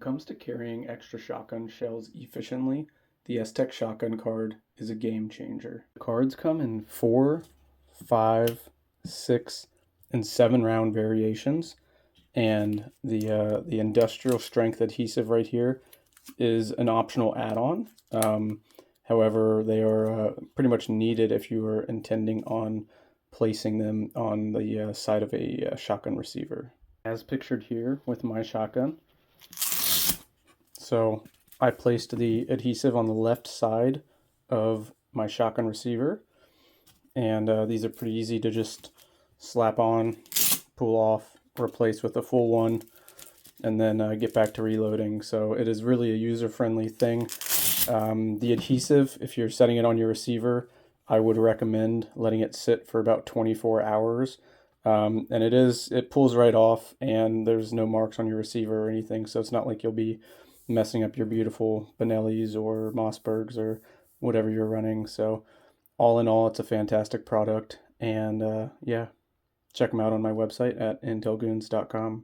it comes to carrying extra shotgun shells efficiently, the Esstac shotgun card is a game changer. The cards come in 4, 5, 6, and 7 round variations, and the industrial strength adhesive right here is an optional add-on. However, they are pretty much needed if you are intending on placing them on the side of a shotgun receiver. As pictured here with my shotgun. So I placed the adhesive on the left side of my shotgun receiver, and these are pretty easy to just slap on, pull off, replace with a full one, and then get back to reloading. So it is really a user-friendly thing. The adhesive, if you're setting it on your receiver, I would recommend letting it sit for about 24 hours. And it pulls right off, and there's no marks on your receiver or anything, so it's not like you'll be messing up your beautiful Benellis or Mossbergs or whatever you're running. So all in all, it's a fantastic product, and yeah, check them out on my website at IntelGoons.com.